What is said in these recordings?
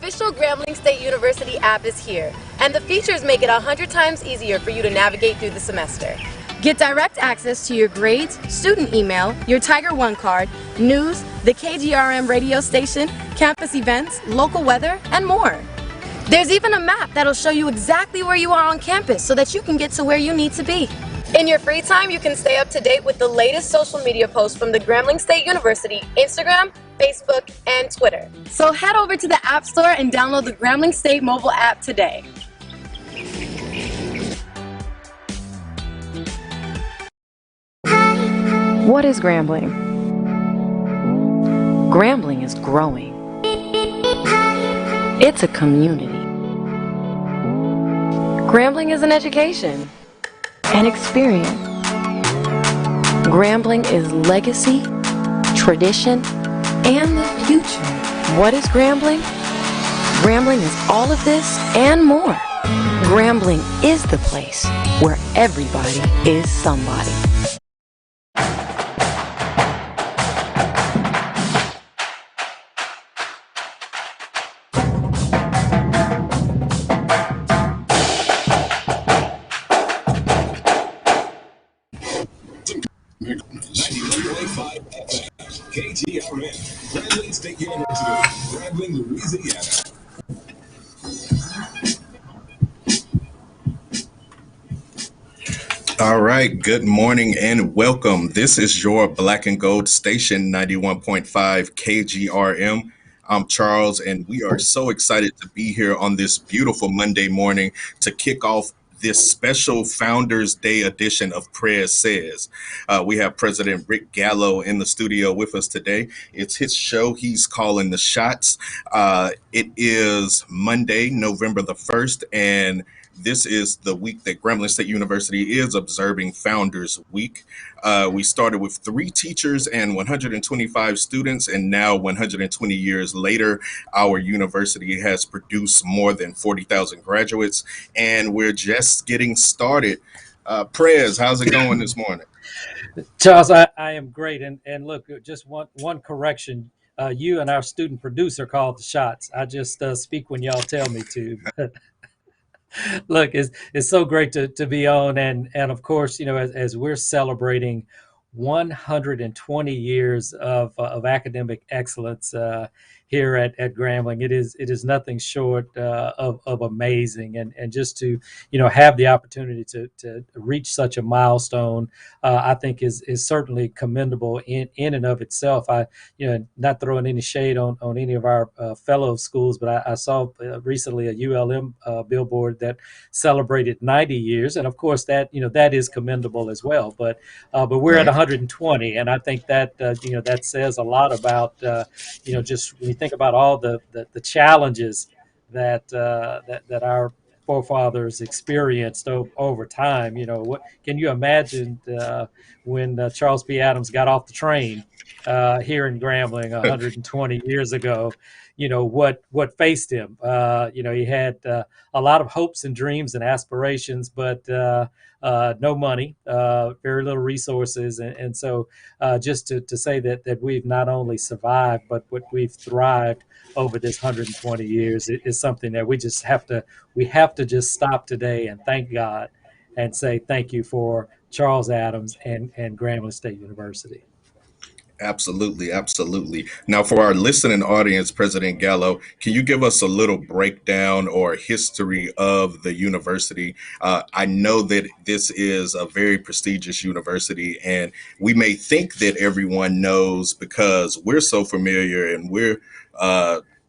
official Grambling State University app is here, and the features make it 100 times easier for you to navigate through the semester. Get direct access to your grades, student email, your Tiger One card, news, the KGRM radio station, campus events, local weather, and more. There's even a map that'll show you exactly where you are on campus so that you can get to where you need to be. In your free time, you can stay up to date with the latest social media posts from the Grambling State University, Instagram, Facebook, and Twitter. So head over to the App Store and download the Grambling State mobile app today. What is Grambling? Grambling is growing. It's a community. Grambling is an education. An experience. Grambling is legacy, tradition, and the future. What is Grambling? Grambling is all of this and more. Grambling is the place where everybody is somebody. KGRM, Grambling State University, Grambling, Louisiana. All right, good morning and welcome. This is your Black and Gold station, 91.5 KGRM. I'm Charles, and we are so excited to be here on this beautiful Monday morning to kick off this special Founders Day edition of Prez Says. We have President Rick Gallo in the studio with us today. It's his show. He's calling the shots. It is Monday, November the 1st, and this is the week that Grambling State University is observing Founders Week. We started with 3 teachers and 125 students, and now 120 years later, our university has produced more than 40,000 graduates, and we're just getting started. Prez, how's it going this morning? Charles, I am great. And look, just one correction. You and our student producer called the shots. I just speak when y'all tell me to. Look, it's so great to be on, and of course, you know, as we're celebrating 120 years of academic excellence here at Grambling, it is nothing short of amazing, and just to, you know, have the opportunity to reach such a milestone, I think is certainly commendable in and of itself. You know, not throwing any shade on any of our fellow schools, but I saw recently a ULM billboard that celebrated 90 years, and of course that, you know, that is commendable as well. But we're at 120, and I think that you know, that says a lot about you know, just when you think about all the challenges that our forefathers experienced over time. You know, what can you imagine when Charles P. Adams got off the train here in Grambling 120 years ago? You know, what faced him. You know, he had a lot of hopes and dreams and aspirations, but no money, very little resources, and so just to say that we've not only survived, but what we've thrived over this 120 years is something that we have to just stop today and thank God and say thank you for Charles Adams and Grambling State University. Absolutely, absolutely. Now, for our listening audience, President Gallo, can you give us a little breakdown or history of the university? I know that this is a very prestigious university, and we may think that everyone knows because we're so familiar and we're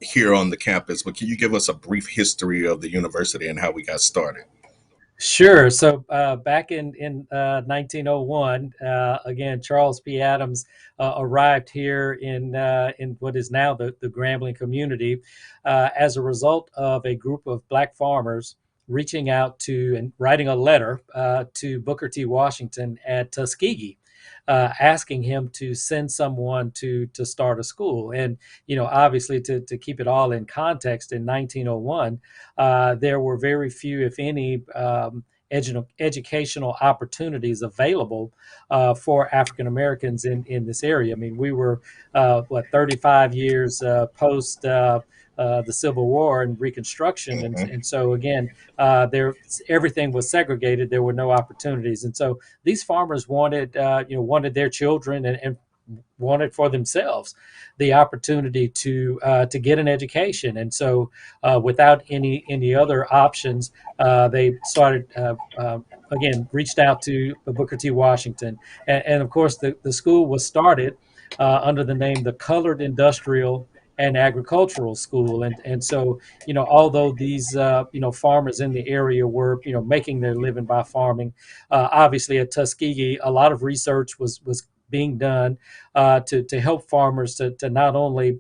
here on the campus, but can you give us a brief history of the university and how we got started? Sure. So back in 1901, again, Charles P. Adams arrived here in what is now the Grambling community as a result of a group of Black farmers reaching out to and writing a letter to Booker T. Washington at Tuskegee, asking him to send someone to start a school. And, you know, obviously to keep it all in context, in 1901, there were very few, if any, educational opportunities available for African Americans in this area. I mean, we were 35 years post the Civil War and Reconstruction, Hmm. and so again, there everything was segregated. There were no opportunities, and so these farmers wanted wanted their children and wanted for themselves the opportunity to get an education, and so without any other options, they started. Again, reached out to Booker T. Washington, and of course, the school was started under the name the Colored Industrial and Agricultural School, and so although these farmers in the area were making their living by farming, obviously at Tuskegee, a lot of research was being done to help farmers to not only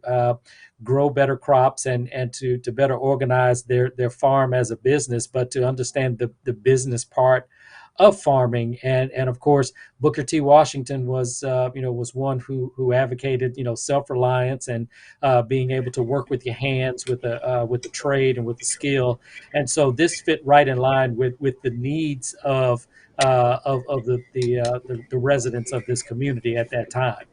grow better crops and to better organize their farm as a business, but to understand the business part of farming. And of course, Booker T. Washington was one who advocated self-reliance and being able to work with your hands, with the trade and with the skill. And so this fit right in line with the needs of the residents of this community at that time.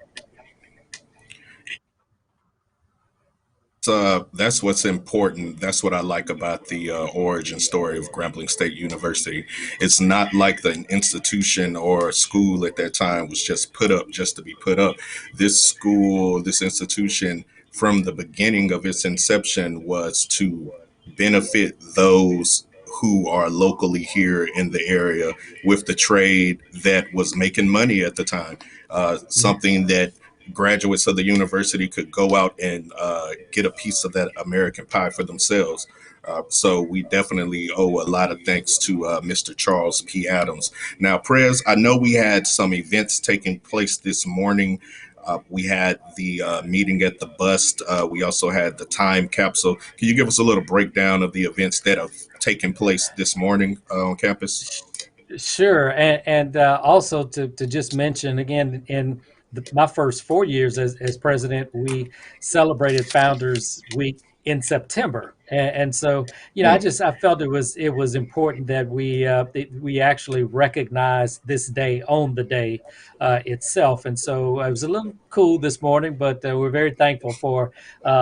That's what's important. That's what I like about the origin story of Grambling State University. It's not like the institution or school at that time was just put up just to be put up. This school, this institution, from the beginning of its inception, was to benefit those who are locally here in the area with the trade that was making money at the time. Something that graduates of the university could go out and get a piece of that American pie for themselves. So we definitely owe a lot of thanks to Mr. Charles P. Adams. Now, Prez, I know we had some events taking place this morning. We had the meeting at the bust. We also had the time capsule. Can you give us a little breakdown of the events that have taken place this morning on campus? Sure, and also to just mention again, in my first 4 years as president, we celebrated Founders Week in September, and so Mm, I felt it was important that we actually recognize this day on the day itself, and so it was a little cool this morning, but we're very thankful for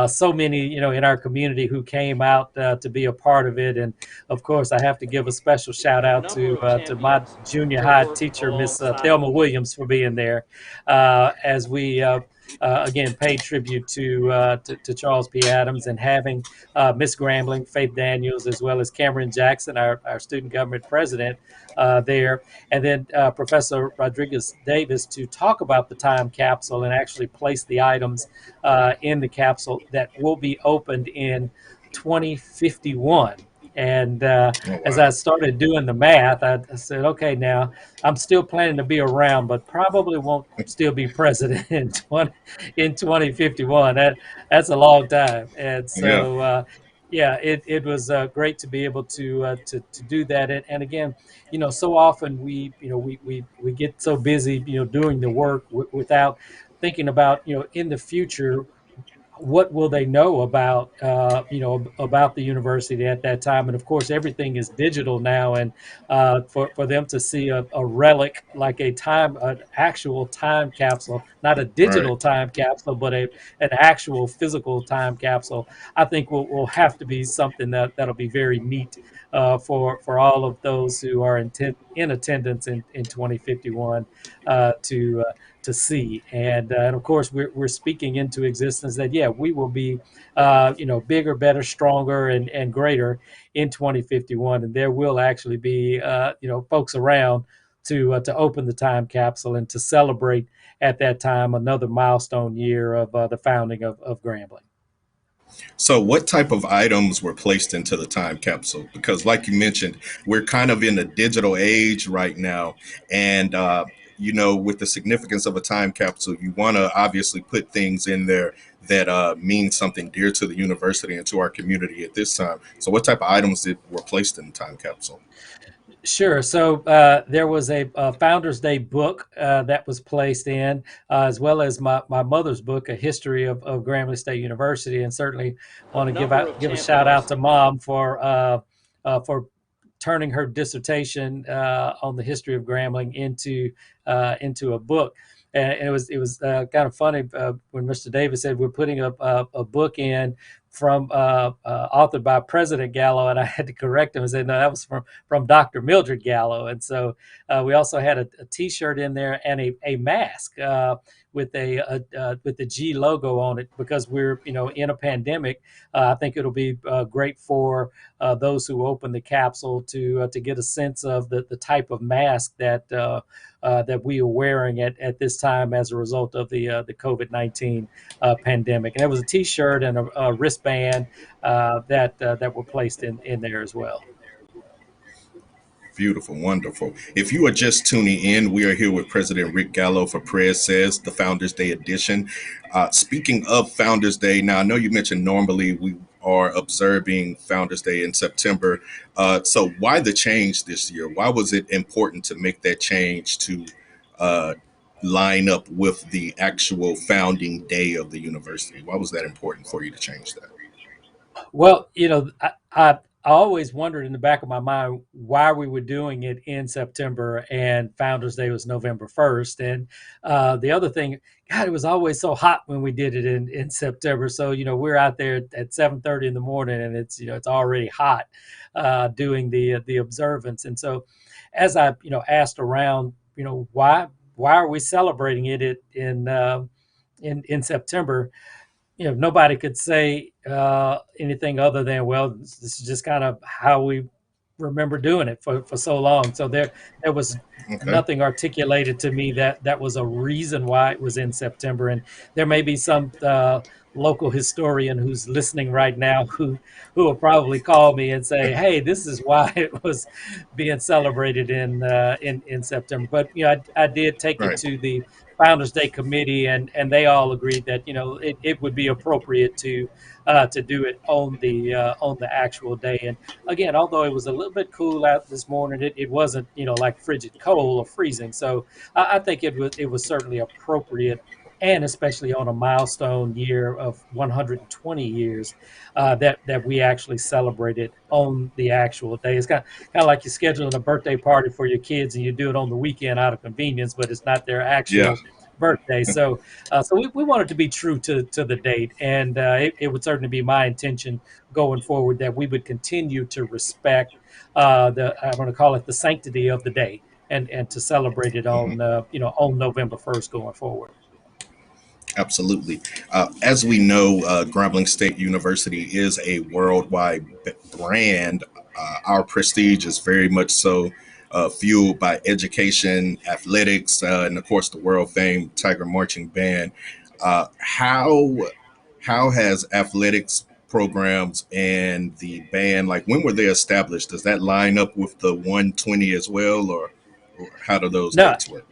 so many in our community who came out to be a part of it, and of course, I have to give a special shout A out number of to my champions junior will high work teacher, Miss alongside Thelma Williams, for being there as we again paid tribute to Charles P. Adams and having Miss Grambling, Faith Daniels, as well as Cameron Jackson, our student government president, there, and then Professor Rodriguez Davis to talk about the time capsule and actually place the items in the capsule that will be opened in 2051. And oh, as wow. I started doing the math, I said, okay, now I'm still planning to be around, but probably won't still be president in 2051. That's a long time. And Yeah, so, yeah, it was great to be able to do that. And again, so often we get so busy, doing the work without thinking about, in the future, what will they know about about the university at that time. And of course everything is digital now, and for them to see a relic like an actual time capsule, not a right. digital time capsule, but an actual physical time capsule, I think will have to be something that'll be very neat for all of those who are in attendance in 2051 to see. And of course, we're speaking into existence that, yeah, we will be, bigger, better, stronger, and greater in 2051. And there will actually be, folks around to open the time capsule and to celebrate at that time another milestone year of the founding of Grambling. So, what type of items were placed into the time capsule? Because, like you mentioned, we're kind of in a digital age right now. And, with the significance of a time capsule, you want to obviously put things in there that mean something dear to the university and to our community at this time. So, what type of items were placed in the time capsule? Sure. So there was a Founders Day book that was placed in, as well as my mother's book, A History of Grambling State University, and certainly a want to number of give a shout out champions. to Mom for turning her dissertation on the history of Grambling into a book. And it was kind of funny when Mr. Davis said we're putting a book in from authored by President Gallo, and I had to correct him and say no, that was from Dr. Mildred Gallo. And so we also had a T-shirt in there and a mask with the G logo on it, because we're in a pandemic. I think it'll be great for those who open the capsule to get a sense of the type of mask that we are wearing at this time as a result of the COVID-19 pandemic. And there was a T-shirt and a wristband that were placed in there as well. Beautiful, wonderful. If you are just tuning in, we are here with President Rick Gallo for Prez Says, the Founders Day edition. Speaking of Founders Day, now I know you mentioned normally we are observing Founders Day in September. So why the change this year? Why was it important to make that change to uh, line up with the actual founding day of the university? Why was that important for you to change that? Well, I always wondered in the back of my mind why we were doing it in September and Founders Day was November 1st. And the other thing, God, it was always so hot when we did it in September. So, we're out there at 7:30 in the morning and it's already hot doing the observance. And so as I, asked around, why are we celebrating it in September? Nobody could say anything other than, well, this is just kind of how we remember doing it for so long. So there was Okay. nothing articulated to me that was a reason why it was in September. And there may be some local historian who's listening right now who will probably call me and say, "Hey, this is why it was being celebrated in September." But I did take it Right. to the Founders Day committee, and they all agreed that it would be appropriate to do it on the actual day. And again, although it was a little bit cool out this morning, it wasn't like frigid cold or freezing. So I think it was certainly appropriate, and especially on a milestone year of 120 years that we actually celebrated on the actual day. It's kind of like you're scheduling a birthday party for your kids and you do it on the weekend out of convenience, but it's not their Yeah. actual birthday. So we wanted to be true to the date, and it would certainly be my intention going forward that we would continue to respect the I'm going to call it the sanctity of the day, and to celebrate it Mhm. on November 1st going forward. Absolutely. As we know, Grambling State University is a worldwide brand. Our prestige is very much so fueled by education, athletics, and of course the world famed Tiger Marching Band. How has athletics programs and the band, like when were they established? Does that line up with the 120 as well, or how do those No, dates work?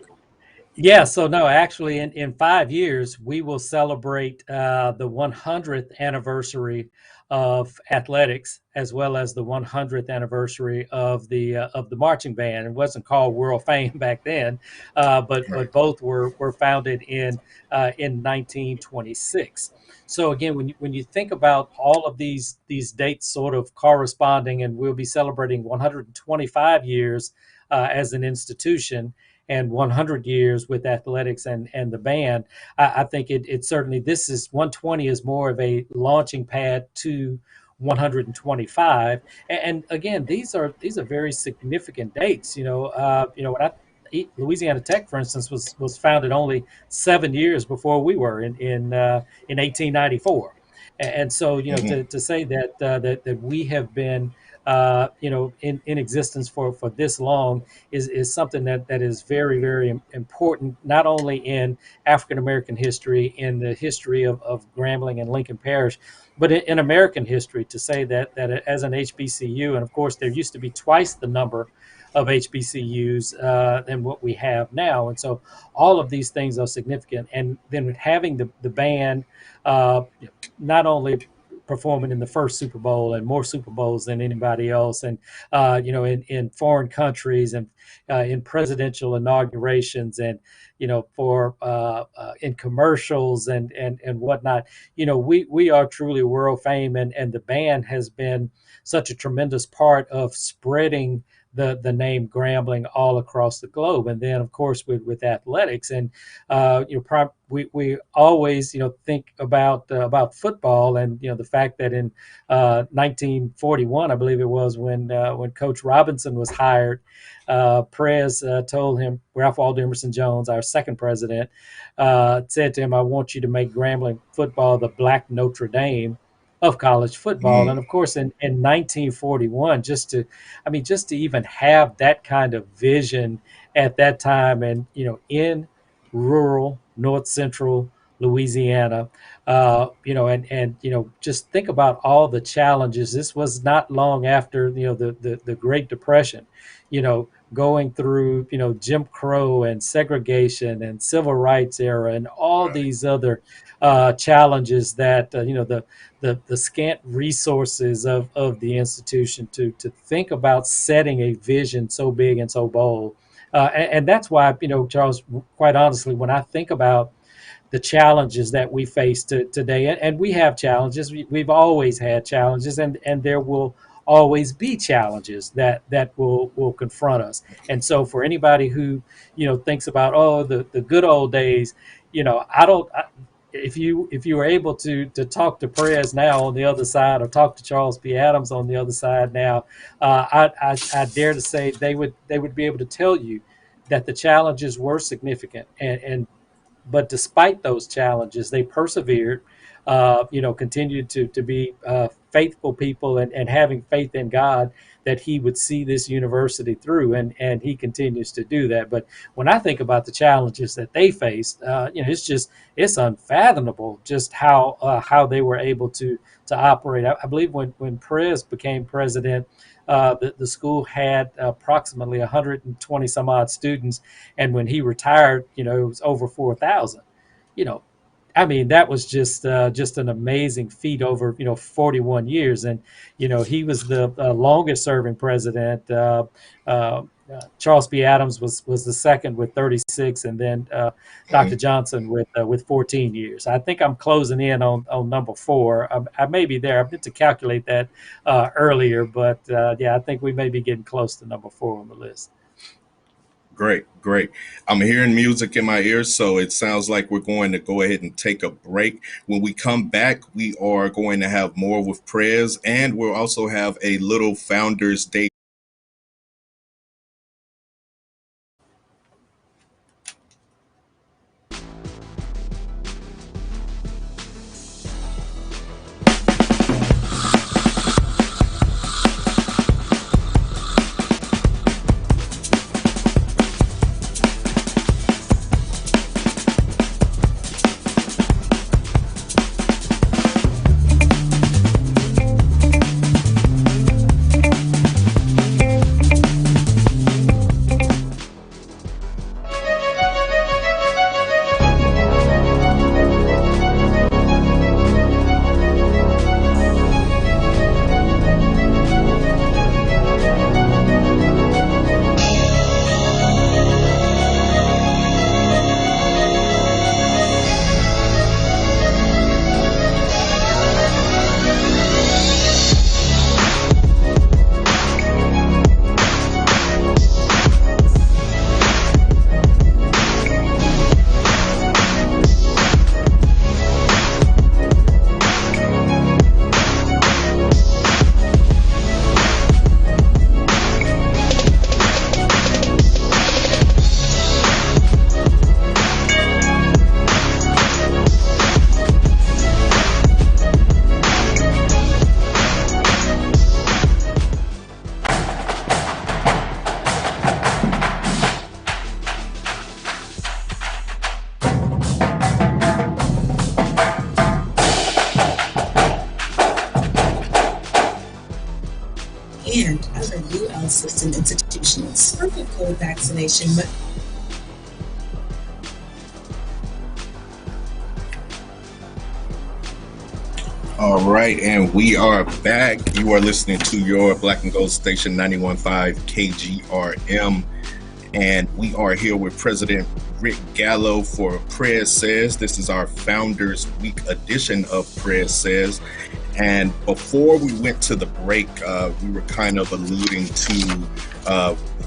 yeah, so no, actually, in 5 years, we will celebrate the 100th anniversary of athletics, as well as the 100th anniversary of the marching band. It wasn't called World Fame back then, Right. but both were founded in 1926. So again, when you think about all of these dates sort of corresponding, and we'll be celebrating 125 years as an institution and 100 years with athletics and the band. I think it certainly, this is 120 is more of a launching pad to 125. And again, these are very significant dates. When Louisiana Tech, for instance, was founded only 7 years before we were in 1894. And so, Hmm. to say that we have been, in existence for this long is something that is very, very important, not only in African American history, in the history of Grambling and Lincoln Parish, but in American history. To say that as an HBCU, and of course there used to be twice the number of HBCUs than what we have now, and so all of these things are significant. And then having the band, not only performing in the first Super Bowl and more Super Bowls than anybody else, and in foreign countries and in presidential inaugurations, and for in commercials and whatnot. We are truly world fame, and the band has been such a tremendous part of spreading the name Grambling all across the globe. And then, of course, with athletics, and we always think about football, and the fact that in 1941, I believe it was, when Coach Robinson was hired, Prez told him, Ralph Waldo Emerson Jones, our second president, said to him, "I want you to make Grambling football the Black Notre Dame of college football." And Mm, of course, in 1941, just to even have that kind of vision at that time, and in rural North Central Louisiana, just think about all the challenges. This was not long after the Great Depression, going through Jim Crow and segregation and civil rights era and all right. these other challenges that the scant resources of the institution to think about setting a vision so big and so bold. And that's why, Charles, quite honestly, when I think about the challenges that we face today, and we have challenges, we've always had challenges, and there will always be challenges that will confront us. And so for anybody who thinks about, oh, the good old days, I don't if you were able to talk to Perez now on the other side, or talk to Charles P. Adams on the other side now, I dare to say they would be able to tell you that the challenges were significant, and but despite those challenges, they persevered, continued to be faithful people, and having faith in God that He would see this university through, and He continues to do that. But when I think about the challenges that they faced, it's unfathomable just how they were able to operate. I believe when Perez became president, the school had approximately 120 some odd students, and when he retired, it was over 4,000. You know, I mean, that was just an amazing feat over 41 years, and he was the longest serving president. Uh, Charles B. Adams was the second with 36, and then Dr. Mhm. Johnson with 14 years. I think I'm closing in on number four. I may be there. I meant to calculate that earlier, but yeah, I think we may be getting close to number four on the list. Great, great. I'm hearing music in my ears, so it sounds like we're going to go ahead and take a break. When we come back, we are going to have more with Prez, and we'll also have a little Founders Day. And other UL system institutions. Perfect cold vaccination. All right, and we are back. You are listening to your Black and Gold Station 91.5 KGRM, and we are here with President Rick Gallo for Prez Says. This is our Founders Week edition of Prez Says. And before we went to the break, we were kind of alluding to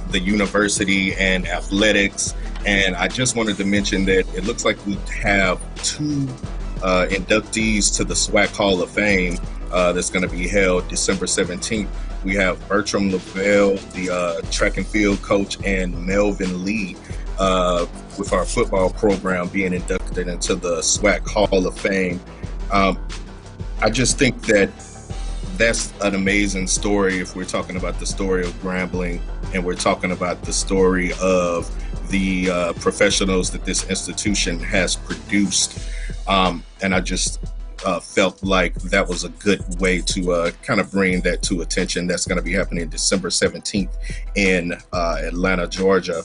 the university and athletics. And I just wanted to mention that it looks like we have two inductees to the SWAC Hall of Fame that's going to be held December 17th. We have Bertram Lavelle, the track and field coach, and Melvin Lee with our football program being inducted into the SWAC Hall of Fame. I just think that that's an amazing story if we're talking about the story of Grambling and we're talking about the story of the professionals that this institution has produced. And I just felt like that was a good way to kind of bring that to attention. That's going to be happening December 17th in Atlanta, Georgia.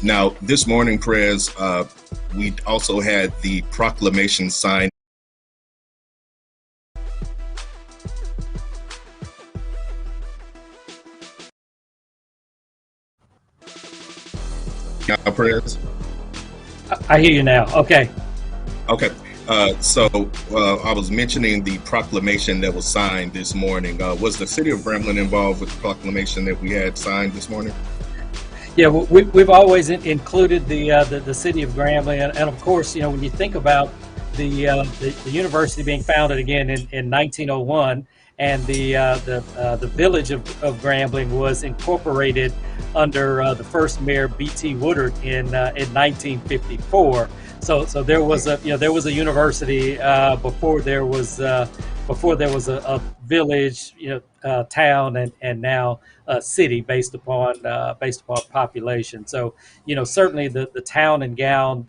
Now, this morning, Prez, we also had the proclamation signed. Prez? I hear you now. Okay. Okay. So I was mentioning the proclamation that was signed this morning. Was the city of Grambling involved with the proclamation that we had signed this morning? Yeah, we've always included the city of Grambling, and of course, you know, when you think about the university being founded again in 1901, and the village of Grambling was incorporated under the first mayor B.T. Woodard in 1954. So there was a university before there was a village, town, and now a city based upon population. So certainly the town and gown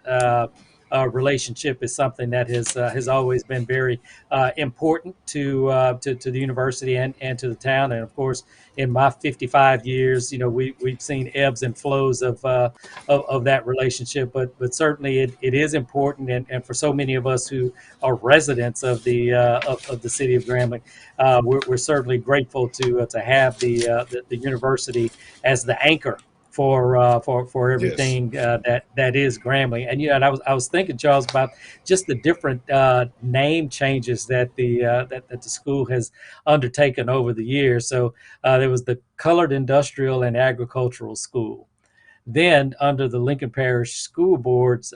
relationship is something that has always been very important to the university and to the town. And of course, in my 55 years, we've seen ebbs and flows of that relationship, but certainly it is important, and for so many of us who are residents of the city of Grambling, we're certainly grateful to have the university as the anchor for Yes. everything that is Grambling. And I was thinking, Charles, about just the different name changes that the school has undertaken over the years. So there was the Colored Industrial and Agricultural School. Then, under the Lincoln Parish School Board's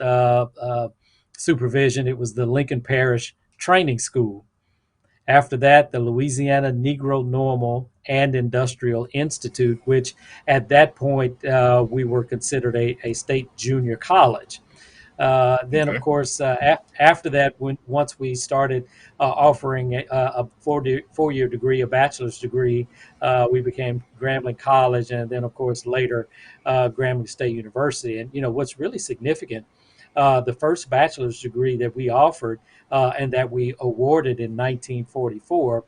supervision, it was the Lincoln Parish Training School. After that, the Louisiana Negro Normal and Industrial Institute, which at that point we were considered a state junior college. Then, of Okay. course, after that, once we started offering a four-year degree, a bachelor's degree, we became Grambling College, and then, of course, later Grambling State University. And what's really significant, the first bachelor's degree that we offered and that we awarded in 1944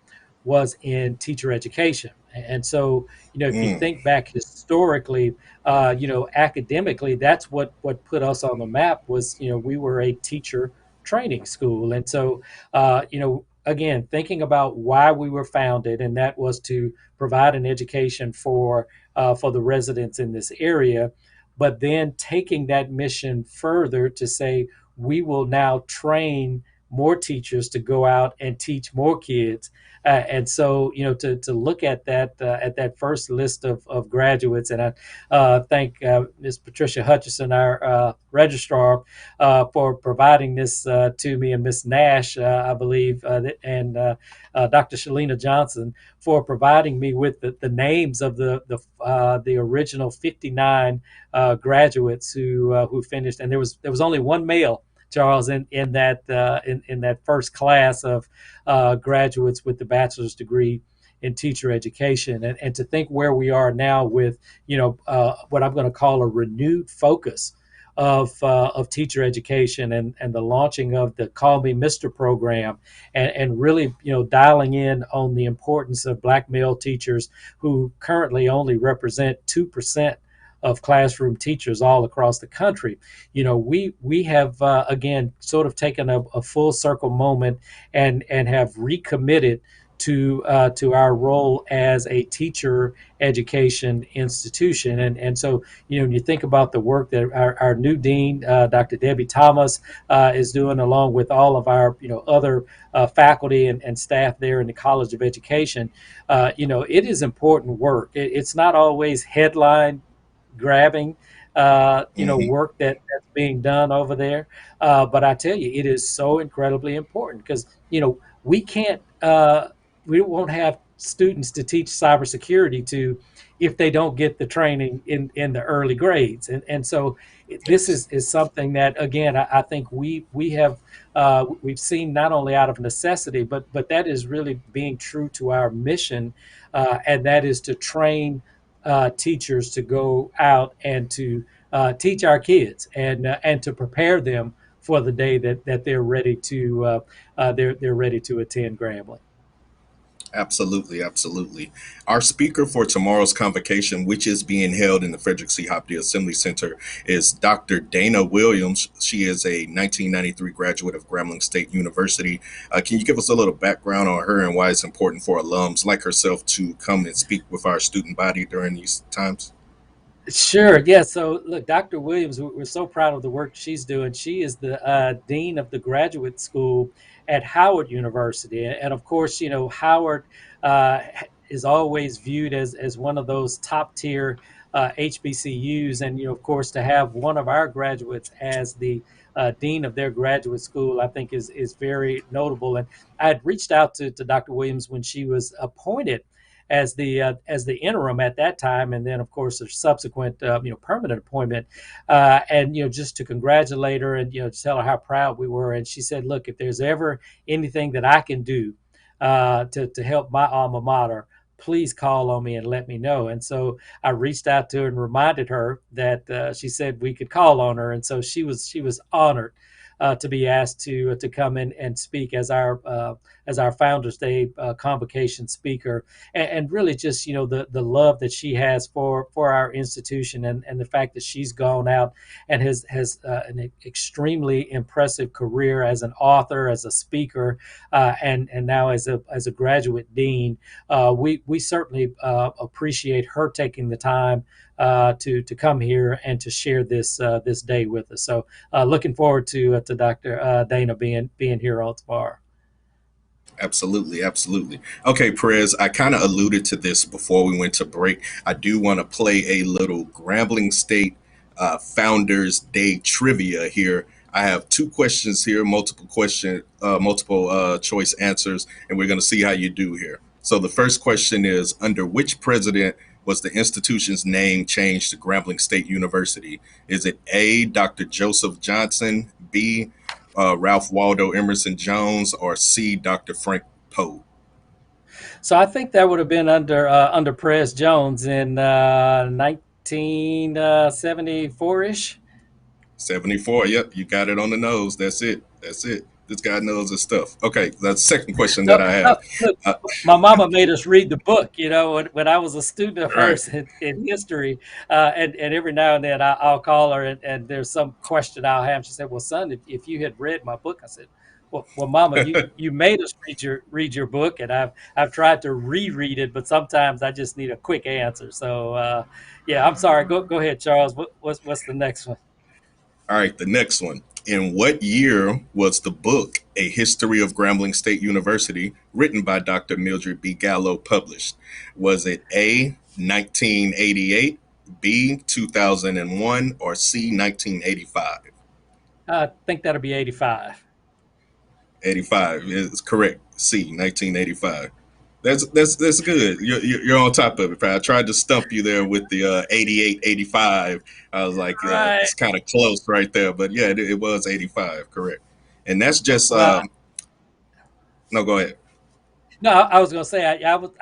was in teacher education. And so, if you Mm, think back historically, academically, that's what put us on the map was, we were a teacher training school. And so, again, thinking about why we were founded, and that was to provide an education for the residents in this area, but then taking that mission further to say we will now train more teachers to go out and teach more kids. And so, to look at that first list of graduates, and I thank Ms. Patricia Hutchison, our registrar, for providing this to me, and Ms. Nash, I believe, and Dr. Shalina Johnson for providing me with the names of the original 59 graduates who finished, and there was only one male, Charles, in that first class of graduates with the bachelor's degree in teacher education, and to think where we are now with what I'm going to call a renewed focus of teacher education, and the launching of the Call Me Mr. program, and really dialing in on the importance of Black male teachers who currently only represent 2% of classroom teachers all across the country. We have again sort of taken a full circle moment and have recommitted to our role as a teacher education institution. And so, when you think about the work that our new dean, Dr. Debbie Thomas, is doing, along with all of our, other faculty and staff there in the College of Education, it is important work. It's not always headline grabbing, Hmm. work that's being done over there. But I tell you, it is so incredibly important because, we can't, we won't have students to teach cybersecurity to if they don't get the training in the early grades. And so this Yes. is something that, again, I think we have, we've seen not only out of necessity, but that is really being true to our mission, and that is to train teachers to go out and to teach our kids and to prepare them for the day that they're ready to they're ready to attend Grambling. Absolutely, absolutely. Our speaker for tomorrow's convocation, which is being held in the Frederick C. Hopkins Assembly Center, is Dr. Dana Williams. She is a 1993 graduate of Grambling State University. Can you give us a little background on her and why it's important for alums like herself to come and speak with our student body during these times? Sure. Yeah. So, look, Dr. Williams, we're so proud of the work she's doing. She is the dean of the graduate school at Howard University, and of course, Howard uh, is always viewed as one of those top tier HBCUs, and of course, to have one of our graduates as the dean of their graduate school, I think is very notable. And I had reached out to Dr. Williams when she was appointed as the interim at that time, and then of course a subsequent permanent appointment, and just to congratulate her and to tell her how proud we were. And she said, "Look, if there's ever anything that I can do to help my alma mater, please call on me and let me know." And so I reached out to her and reminded her that she said we could call on her, and so she was honored to be asked to come in and speak as our Founders Day convocation speaker, and really just the love that she has for our institution, and the fact that she's gone out and has an extremely impressive career as an author, as a speaker, and now as a graduate dean. We certainly appreciate her taking the time to come here and to share this day with us. So looking forward to Dr. Dana being here all tomorrow. Absolutely, absolutely. Okay, Perez, I kind of alluded to this before we went to break. I do want to play a little Grambling State Founders Day trivia here. I have two questions here, multiple choice answers, and we're going to see how you do here. So the first question is: under which president was the institution's name changed to Grambling State University? Is it A, Dr. Joseph Johnson, B, Ralph Waldo Emerson Jones, or C, Dr. Frank Poe? So I think that would have been under Prez Jones in 1974 ish. 74. Yep, you got it on the nose. That's it. That's it. This guy knows his stuff. Okay, that's the second question No, that I no, have. look, Uh, my mama made us read the book, when I was a student of right. hers in history. And every now and then I'll call her, and there's some question I'll have. She said, "Well, son, if you had read my book," I said, "Well, Mama, you made us read your book, and I've tried to reread it, but sometimes I just need a quick answer." So, yeah, I'm sorry. Go ahead, Charles. What's the next one? All right, the next one. In what year was the book A History of Grambling State University, written by Dr. Mildred B. Gallo, published? Was it A, 1988, B, 2001, or C, 1985? I think that'll be 85. 85 is correct. C, 1985. That's good. You're on top of it. I tried to stump you there with the 88, 85. I was like, Right. it's kind of close right there, but yeah, it was 85, correct. And that's just Well, no. Go ahead. no, I was going to say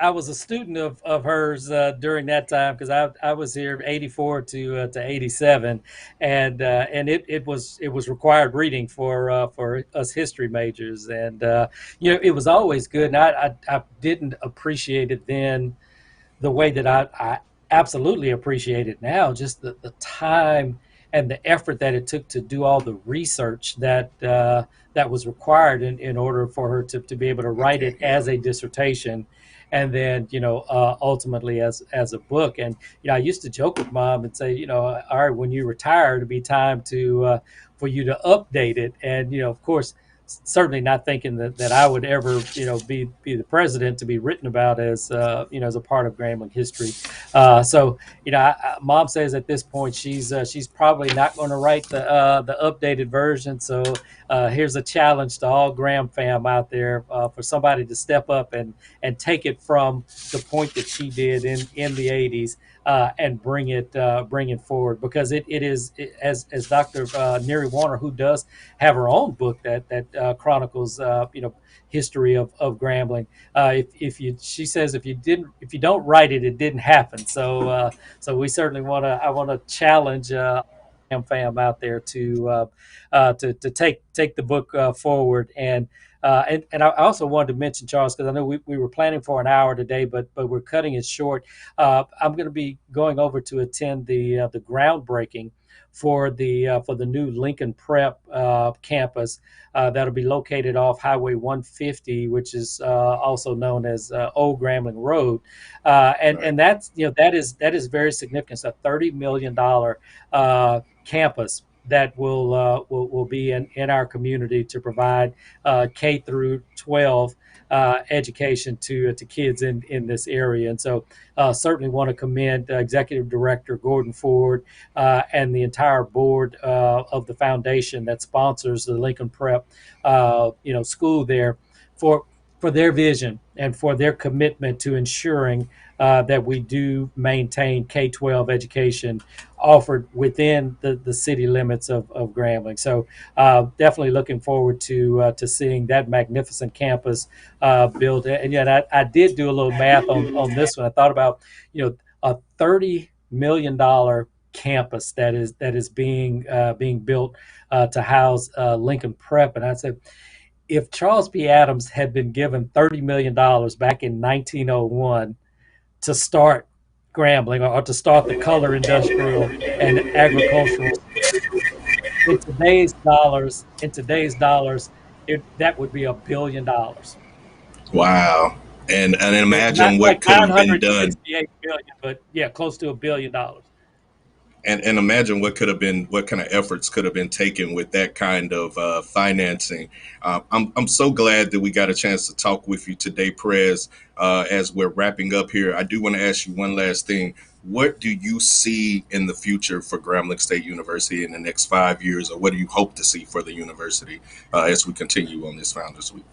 I was a student of hers during that time because I was here 84 to 87, and it was required reading for us history majors, and it was always good. And I didn't appreciate it then the way that absolutely appreciate it now. Just the time and the effort that it took to do all the research that was required in order for her to be able to write Okay, it yeah. as a dissertation, and then ultimately as a book. And I used to joke with mom and say, all right, when you retire, it'll be time to for you to update it. And of course, certainly not thinking that I would ever, be the president to be written about as, as a part of Grambling history. So, Mom says at this point she's probably not going to write the updated version. So here's a challenge to all Graham fam out there for somebody to step up and take it from the point that she did in the 80s. And bring it forward, because it is, as Dr. Neri Warner, who does have her own book that chronicles history of Grambling. If you she says if you don't write it, it didn't happen. So we certainly I want to challenge fam out there to take the book forward. And I also wanted to mention, Charles, because I know we were planning for an hour today, but we're cutting it short. I'm going to be going over to attend the groundbreaking for the new Lincoln Prep campus that'll be located off Highway 150, which is also known as Old Grambling Road, and Right. and that's that is very significant. It's a $30 million campus that will be in our community to provide K through 12 education to kids in this area. And so certainly want to commend Executive Director Gordon Ford and the entire board of the foundation that sponsors the Lincoln Prep school there for their vision and for their commitment to ensuring that we do maintain K-12 education offered within the city limits of Grambling. So definitely looking forward to seeing that magnificent campus built. And yet I did do a little math on this one. I thought about a $30 million campus that is being built to house Lincoln Prep. And I said, if Charles P. Adams had been given $30 million back in 1901 to start Grambling, or to start the color industrial and agricultural, in today's dollars, that would be $1 billion. Wow. And Not imagine like what could have been done 968 billion, but yeah, close to $1 billion. and imagine what could have been, what kind of efforts could have been taken with that kind of financing. I'm so glad that we got a chance to talk with you today, Prez. As we're wrapping up here, I do want to ask you one last thing. What do you see in the future for Grambling State University in the next 5 years, or what do you hope to see for the university as we continue on this Founders Week?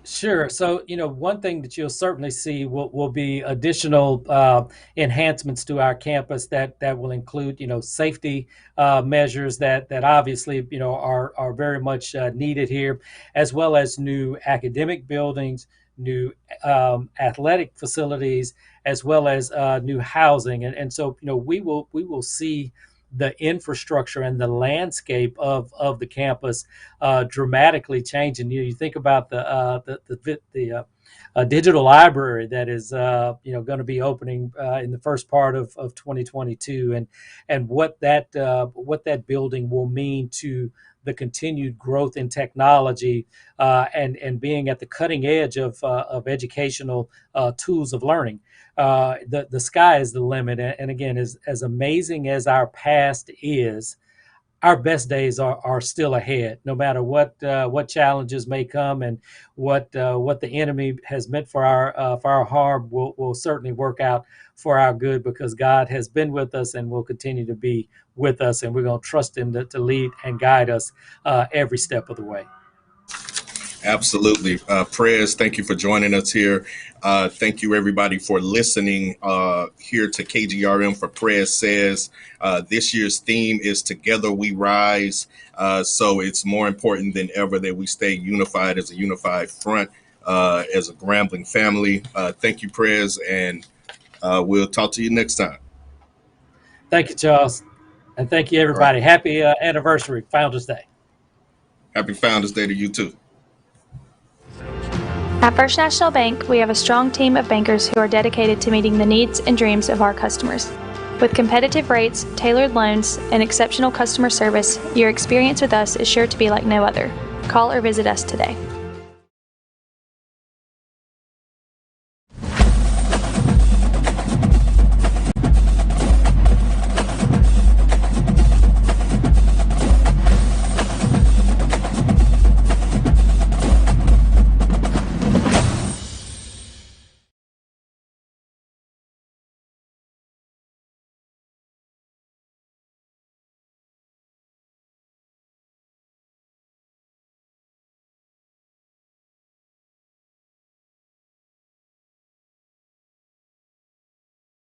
Sure. So, one thing that you'll certainly see will be additional enhancements to our campus that will include, safety measures that obviously, are very much needed here, as well as new academic buildings, new athletic facilities, as well as new housing. And so, we will see the infrastructure and the landscape of the campus dramatically changing. You think about the digital library that is going to be opening in the first part of 2022, and what that building will mean to the continued growth in technology and being at the cutting edge of educational tools of learning. The sky is the limit, and again, as amazing as our past is, our best days are still ahead, no matter what challenges may come, and what the enemy has meant for our harm will certainly work out for our good, because God has been with us and will continue to be with us, and we're going to trust Him to lead and guide us every step of the way. Absolutely. Prez, thank you for joining us here. Thank you, everybody, for listening here to KGRM for Prez Says. This year's theme is Together We Rise. So it's more important than ever that we stay unified as a unified front, as a Grambling family. Thank you, Prez, and we'll talk to you next time. Thank you, Charles, and thank you, All right. everybody. Happy anniversary, Founders Day. Happy Founders Day to you, too. At First National Bank, we have a strong team of bankers who are dedicated to meeting the needs and dreams of our customers. With competitive rates, tailored loans, and exceptional customer service, your experience with us is sure to be like no other. Call or visit us today.